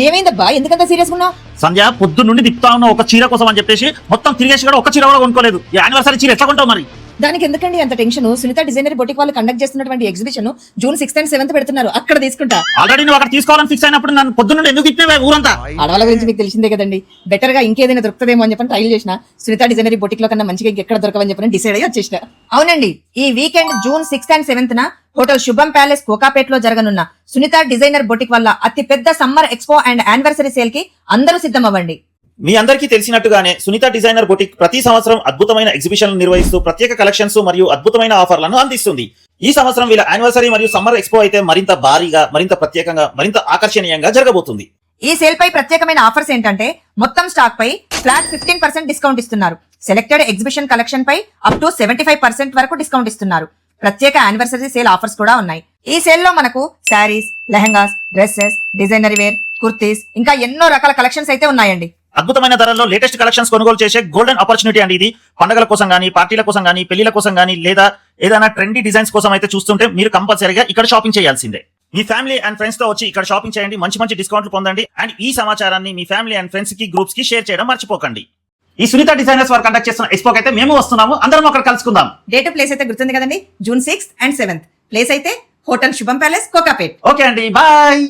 ఏమైందబ్బా, ఎందుకంత సీరియస్ ఉన్నావు? సంధ్య పొద్దు నుండి తిప్పుతా ఉన్న ఒక చీర కోసం అని చెప్పేసి మొత్తం తిరిగేసి కూడా ఒక చీర కూడా కొనుక్కోలేదు. ఈ యానివర్సరీ చీర ఎట్లా కొంటావు మరి? దానికి ఎందుకండి అంత టెన్షన్? సునీత డిజైనర్ బొటిక్ వాళ్ళు కండక్ట్ చేస్తున్నటువంటి exhibition June 6th and 7th పెడుతున్నారు, అక్కడ తీసుకుంటా. ఆల్రెడీ నువ్వు అక్కడ తీసుకోవాలని ఫిక్స్ అయినప్పుడు నన్ను పొద్దు నుండి ఎందుకు తిప్పినవే ఊరంతా? ఆడవాళ్ళ గురించి మీకు తెలిసిందే కదండి. బెటర్ గా ఇంకేదైనా దొరుకుతుందేమో అని చెప్పని ట్రైల్ చేసిన. సునీత డిజైనర్ బొటిక్ లో కన్నా మంచిగా ఇంకెక్కడ దొరకవని చెప్పని డిసైడ్ అయ్యి వచ్చేసిన. అవునండి, ఈ weekend June 6th and 7th hotel శుభం ప్యాలెస్ కోకాపేట్ లో జరగనున్న సునీత డిజైనర్ బొటిక్ వల్ల అతి పెద్ద summer expo and anniversary sale కి అందరూ సిద్ధం అవ్వండి. మీ అందరికీ తెలిసినట్టుగానే సునీత డిజైనర్ బొటిక్ ప్రతి సంవత్సరం అద్భుతమైన ఎగ్జిబిషన్లు నిర్వహిస్తూ ప్రత్యేక కలెక్షన్స్ మరియు అద్భుతమైన ఆఫర్లను అందిస్తుంది. ఈ సంవత్సరం వీళ్ళ యానివర్సరీ మరియు సమ్మర్ ఎక్స్పో అయితే మరింత భారీగా, మరింత ప్రత్యేకంగా, మరింత ఆకర్షణీయంగా జరగబోతుంది. ఈ సేల్ పై ప్రత్యేకమైన ఆఫర్స్ ఏంటంటే మొత్తం స్టాక్ పై ఫ్లాట్ 15% డిస్కౌంట్ ఇస్తున్నారు. సెలెక్టెడ్ ఎగ్జిబిషన్ కలెక్షన్ పై అప్ టు 75% వరకు డిస్కౌంట్ ఇస్తున్నారు. ప్రత్యేక యానివర్సరీ సేల్ ఆఫర్స్ కూడా ఉన్నాయి. ఈ సేల్ లో మనకు saris, lehengas, dresses, designer wear, kurtis, ఇంకా ఎన్నో రకాల కలెక్షన్స్ అయితే ఉన్నాయండి. అద్భుతమైన ధరల్లో లేటెస్ట్ కలెక్షన్స్ కొనుగోలు చేసే గోల్డెన్ ఆపర్చునిటీ అండి ఇది. పండుగల కోసం గానీ, పార్టీల కోసం గానీ, పెళ్లిల కోసం గానీ, లేదా ఏదైనా ట్రెండీ డిజైన్స్ కోసం అయితే చూస్తుంటే మీరు కంపల్సరీగా ఇక్కడ షాపింగ్ చేయాల్సిందే. మీ ఫ్యామిలీ అండ్ ఫ్రెండ్స్ తో వచ్చి ఇక్కడ షాపింగ్ చేయండి, మంచి మంచి డిస్కౌంట్లు పొందండి. అండ్ ఈ సమాచారాన్ని మీ ఫ్యామిలీ అండ్ ఫ్రెండ్స్ కి, గ్రూప్స్ కి షేర్ చేయడం మర్చిపోకండి. ఈ సునీత డిజైనర్స్ వారు కండక్ట్ చేస్తున్న ఎక్స్పోకి అయితే మేము వస్తున్నాము, అందరం అక్కడ కలుసుకుందాం. డేట్ ప్లేస్ అయితే గుర్తుంది కదండి, June 6th and 7th. Place అయితే హోటల్ శుభం ప్యాలెస్ కోకాపేట్. ఓకే అండి, బాయ్.